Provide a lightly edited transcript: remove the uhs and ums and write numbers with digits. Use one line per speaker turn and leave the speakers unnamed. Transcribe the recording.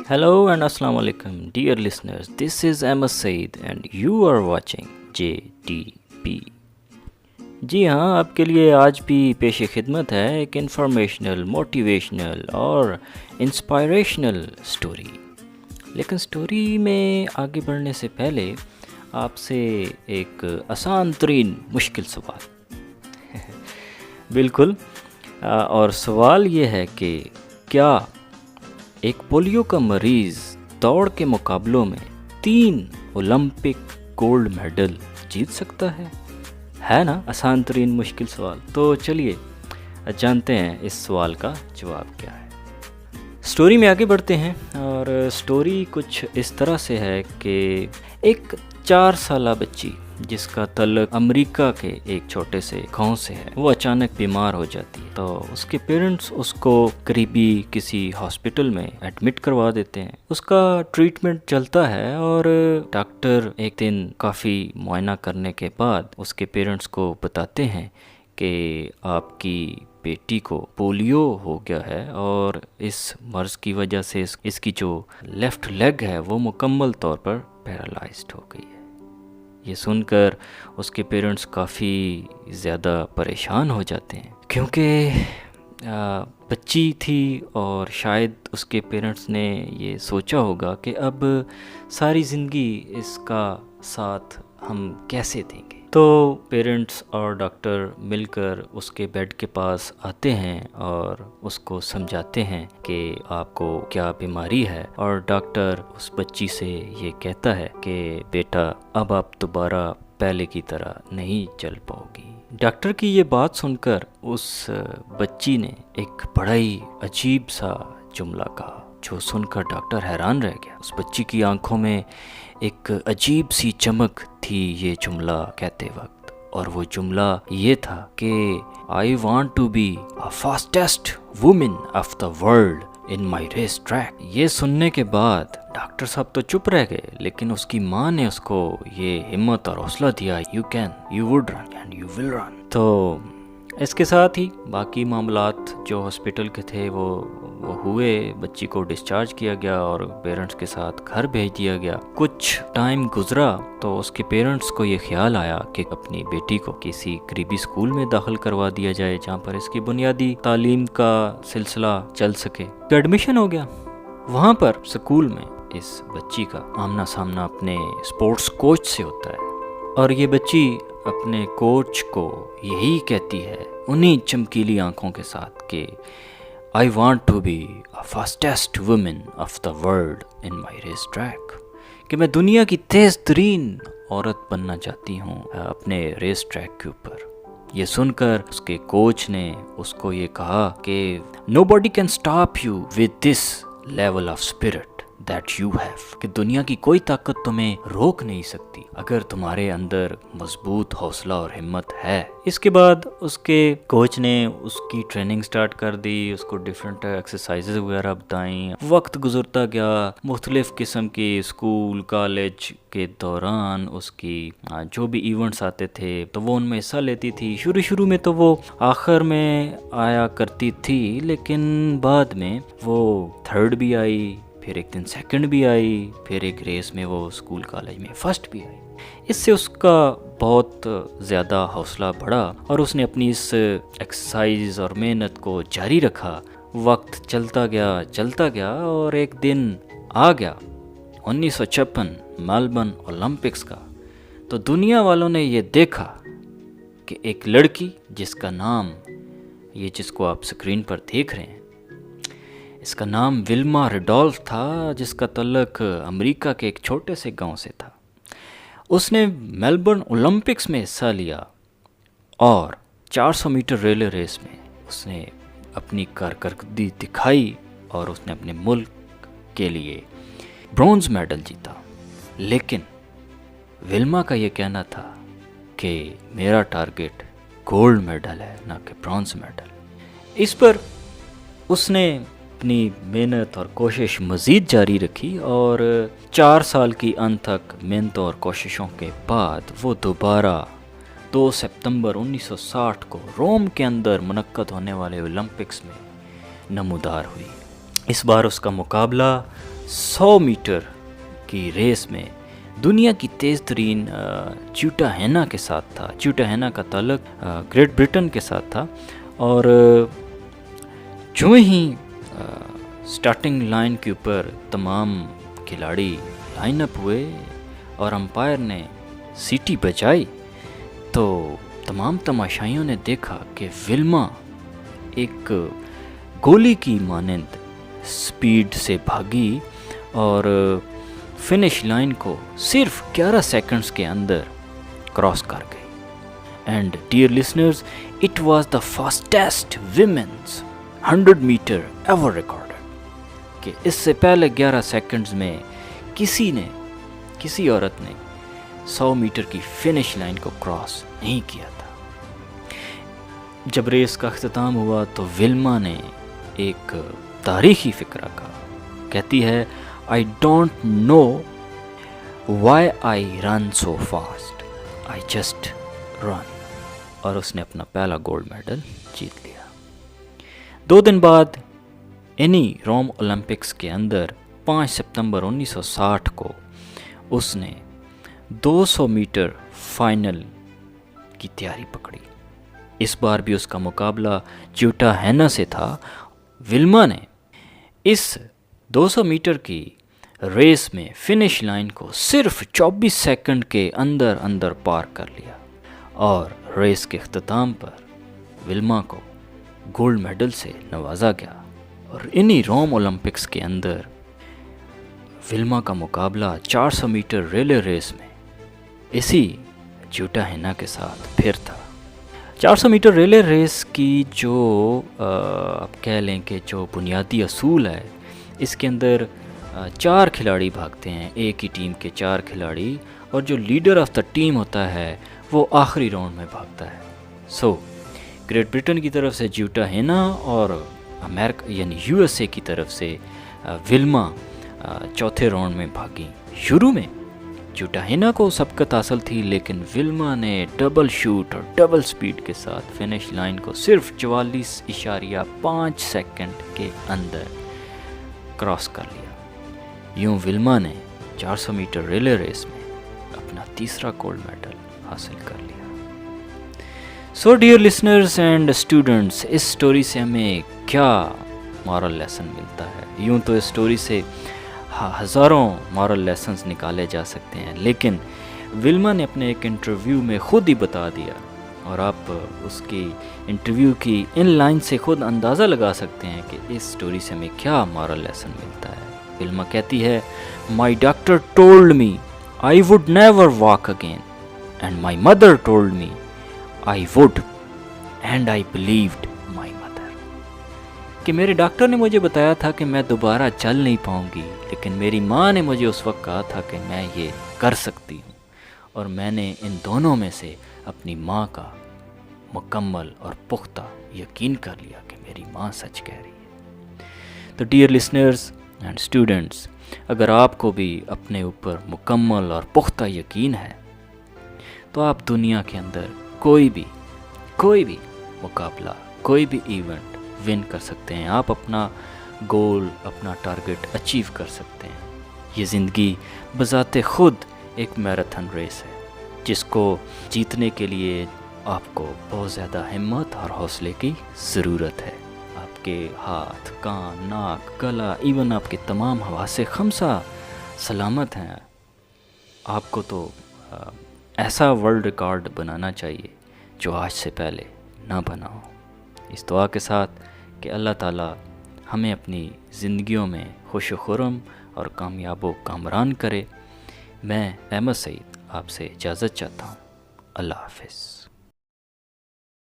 Hello and Assalamu alaikum, dear listeners. This is Ahmed Saeed and you are watching JTP. جی ہاں، آپ کے لیے آج بھی پیش خدمت ہے ایک انفارمیشنل، موٹیویشنل اور انسپائریشنل سٹوری. لیکن سٹوری میں آگے بڑھنے سے پہلے آپ سے ایک آسان ترین مشکل سوال. بالکل، اور سوال یہ ہے کہ کیا ایک پولیو کا مریض دوڑ کے مقابلوں میں 3 اولمپک گولڈ میڈل جیت سکتا ہے نا آسان ترین مشکل سوال. تو چلیے جانتے ہیں اس سوال کا جواب کیا ہے. سٹوری میں آگے بڑھتے ہیں اور سٹوری کچھ اس طرح سے ہے کہ ایک 4 سالہ بچی جس کا تعلق امریکہ کے ایک چھوٹے سے گاؤں سے ہے، وہ اچانک بیمار ہو جاتی ہے. تو اس کے پیرنٹس اس کو قریبی کسی ہاسپٹل میں ایڈمٹ کروا دیتے ہیں. اس کا ٹریٹمنٹ چلتا ہے اور ڈاکٹر ایک دن کافی معائنہ کرنے کے بعد اس کے پیرنٹس کو بتاتے ہیں کہ آپ کی بیٹی کو پولیو ہو گیا ہے اور اس مرض کی وجہ سے اس کی جو لیفٹ لیگ ہے وہ مکمل طور پر پیرالائزڈ ہو گئی ہے. یہ سن کر اس کے پیرنٹس کافی زیادہ پریشان ہو جاتے ہیں کیونکہ بچی تھی اور شاید اس کے پیرنٹس نے یہ سوچا ہوگا کہ اب ساری زندگی اس کا ساتھ ہم کیسے دیں گے. تو پیرنٹس اور ڈاکٹر مل کر اس کے بیڈ کے پاس آتے ہیں اور اس کو سمجھاتے ہیں کہ آپ کو کیا بیماری ہے، اور ڈاکٹر اس بچی سے یہ کہتا ہے کہ بیٹا اب آپ دوبارہ پہلے کی طرح نہیں چل پاؤ گی. ڈاکٹر کی یہ بات سن کر اس بچی نے ایک بڑا ہی عجیب سا جملہ کہا جو سن کر ڈاکٹر حیران رہ گیا. اس بچی کی آنکھوں میں ایک عجیب سی چمک تھی یہ جملہ کہتے وقت، اور وہ جملہ یہ تھا کہ I want to be a fastest woman of the world in my race track. یہ سننے کے بعد ڈاکٹر صاحب تو چپ رہ گئے، لیکن اس کی ماں نے اس کو یہ ہمت اور حوصلہ دیا، you can, you would run and you will run. تو اس کے ساتھ ہی باقی معاملات جو ہاسپٹل کے تھے وہ ہوئے. بچی کو ڈسچارج کیا گیا اور پیرنٹس کے ساتھ گھر بھیج دیا گیا. کچھ ٹائم گزرا تو اس کے پیرنٹس کو یہ خیال آیا کہ اپنی بیٹی کو کسی قریبی اسکول میں داخل کروا دیا جائے جہاں پر اس کی بنیادی تعلیم کا سلسلہ چل سکے. ایڈمیشن ہو گیا. وہاں پر اسکول میں اس بچی کا آمنا سامنا اپنے اسپورٹس کوچ سے ہوتا ہے، اور یہ بچی اپنے کوچ کو یہی کہتی ہے انہی چمکیلی آنکھوں کے ساتھ کہ I want to be a fastest woman of the world in my race track. کہ میں دنیا کی تیز ترین عورت بننا چاہتی ہوں اپنے ریس ٹریک کے اوپر. یہ سن کر اس کے کوچ نے اس کو یہ کہا کہ nobody can stop you with this level of spirit that you have. کہ دنیا کی کوئی طاقت تمہیں روک نہیں سکتی اگر تمہارے اندر مضبوط حوصلہ اور ہمت ہے. اس کے بعد اس کے کوچ نے اس کی ٹریننگ سٹارٹ کر دی، اس کو ڈیفرنٹ ایکسرسائزز وغیرہ بتائیں. وقت گزرتا گیا، مختلف قسم کی اسکول کالج کے دوران اس کی جو بھی ایونٹس آتے تھے تو وہ ان میں حصہ لیتی تھی. شروع میں تو وہ آخر میں آیا کرتی تھی، لیکن بعد میں وہ 3rd بھی آئی، پھر ایک دن 2nd بھی آئی، پھر ایک ریس میں وہ اسکول کالج میں 1st بھی آئی. اس سے اس کا بہت زیادہ حوصلہ بڑھا اور اس نے اپنی اس ایکسرسائز اور محنت کو جاری رکھا. وقت چلتا گیا اور ایک دن آ گیا 1956 میلبرن اولمپکس کا. تو دنیا والوں نے یہ دیکھا کہ ایک لڑکی جس کا نام یہ جس کو آپ سکرین پر دیکھ رہے ہیں، اس کا نام ولما ریڈولف تھا، جس کا تعلق امریکہ کے ایک چھوٹے سے گاؤں سے تھا. اس نے میلبرن اولمپکس میں حصہ لیا اور 400 میٹر ریلے ریس میں اس نے اپنی کارکردگی دکھائی اور اس نے اپنے ملک کے لیے برونز میڈل جیتا. لیکن ولما کا یہ کہنا تھا کہ میرا ٹارگٹ گولڈ میڈل ہے نہ کہ برونز میڈل. اس پر اس نے اپنی محنت اور کوشش مزید جاری رکھی اور 4 سال کی انت تک محنت اور کوششوں کے بعد وہ دوبارہ 2 ستمبر 1960 کو روم کے اندر منعقد ہونے والے اولمپکس میں نمودار ہوئی. اس بار اس کا مقابلہ 100 میٹر کی ریس میں دنیا کی تیز ترین چیوٹا ہینا کے ساتھ تھا۔ چیوٹا ہینا کا تعلق گریٹ برٹن کے ساتھ تھا، اور جو ہی سٹارٹنگ لائن کے اوپر تمام کھلاڑی لائن اپ ہوئے اور امپائر نے سیٹی بجائی تو تمام تماشائیوں نے دیکھا کہ ولما ایک گولی کی مانند سپیڈ سے بھاگی اور فنش لائن کو صرف 11 سیکنڈز کے اندر کراس کر گئی۔ And dear listeners, it was the fastest women's 100 metre ever recorded, کہ اس سے پہلے 11 سیکنڈز میں کسی عورت نے 100 میٹر کی فنش لائن کو کراس نہیں کیا تھا۔ جب ریس کا اختتام ہوا تو ولما نے ایک تاریخی فقرہ کہا، کہتی ہے I don't know why I run so fast, I just run، اور اس نے اپنا پہلا گولڈ میڈل جیت لیا۔ 2 دن بعد انہی روم اولمپکس کے اندر 5 ستمبر 1960 کو اس نے 200 میٹر فائنل کی تیاری پکڑی۔ اس بار بھی اس کا مقابلہ چیوٹا ہینا سے تھا۔ ولما نے اس 200 میٹر کی ریس میں فنش لائن کو صرف 24 سیکنڈ کے اندر پار کر لیا، اور ریس کے اختتام پر ولما کو گولڈ میڈل سے نوازا گیا۔ اور انہی روم اولمپکس کے اندر ولما کا مقابلہ 400 میٹر ریلے ریس میں اسی چیوٹا ہینا کے ساتھ پھر تھا۔ 400 میٹر ریلے ریس کی جو آپ کہہ لیں کہ جو بنیادی اصول ہے، اس کے اندر 4 کھلاڑی بھاگتے ہیں، ایک ہی ٹیم کے 4 کھلاڑی، اور جو لیڈر آف دا ٹیم ہوتا ہے وہ آخری راؤنڈ میں بھاگتا ہے۔ گریٹ برٹن کی طرف سے چیوٹا ہینا اور امریکہ یعنی USA کی طرف سے ولما چوتھے راؤنڈ میں بھاگی۔ شروع میں چیوٹا ہینا کو سبقت حاصل تھی، لیکن ولما نے ڈبل شوٹ اور ڈبل سپیڈ کے ساتھ فنش لائن کو صرف 44.5 سیکنڈ کے اندر کراس کر لیا۔ یوں ولما نے 400 میٹر ریلے ریس میں اپنا تیسرا گولڈ میڈل حاصل کر لیا۔ So dear listeners and students, اس سٹوری سے ہمیں کیا مورل لیسن ملتا ہے؟ یوں تو اس سٹوری سے ہزاروں مورل لیسنز نکالے جا سکتے ہیں، لیکن ولما نے اپنے ایک انٹرویو میں خود ہی بتا دیا، اور آپ اس کی انٹرویو کی ان لائن سے خود اندازہ لگا سکتے ہیں کہ اس سٹوری سے ہمیں کیا مورل لیسن ملتا ہے۔ ولما کہتی ہے، My doctor told me I would never walk again, and my mother told me I would, and I believed my mother۔ کہ میرے ڈاکٹر نے مجھے بتایا تھا کہ میں دوبارہ چل نہیں پاؤں گی، لیکن میری ماں نے مجھے اس وقت کہا تھا کہ میں یہ کر سکتی ہوں، اور میں نے ان دونوں میں سے اپنی ماں کا مکمل اور پختہ یقین کر لیا کہ میری ماں سچ کہہ رہی ہے۔ تو ڈیئر لسنرز اینڈ اسٹوڈنٹس، اگر آپ کو بھی اپنے اوپر مکمل اور پختہ یقین ہے تو آپ دنیا کے اندر کوئی بھی مقابلہ، کوئی بھی ایونٹ ون کر سکتے ہیں۔ آپ اپنا گول، اپنا ٹارگٹ اچیو کر سکتے ہیں۔ یہ زندگی بذات خود ایک میراتھن ریس ہے، جس کو جیتنے کے لیے آپ کو بہت زیادہ ہمت اور حوصلے کی ضرورت ہے۔ آپ کے ہاتھ، کان، ناک، گلا، ایون آپ کے تمام حواس خمسہ سلامت ہیں۔ آپ کو تو ایسا ورلڈ ریکارڈ بنانا چاہیے جو آج سے پہلے نہ بنا ہو۔ اس دعا کے ساتھ کہ اللہ تعالیٰ ہمیں اپنی زندگیوں میں خوش و خرم اور کامیاب و کامران کرے، میں احمد سعید آپ سے اجازت چاہتا ہوں۔ اللہ حافظ۔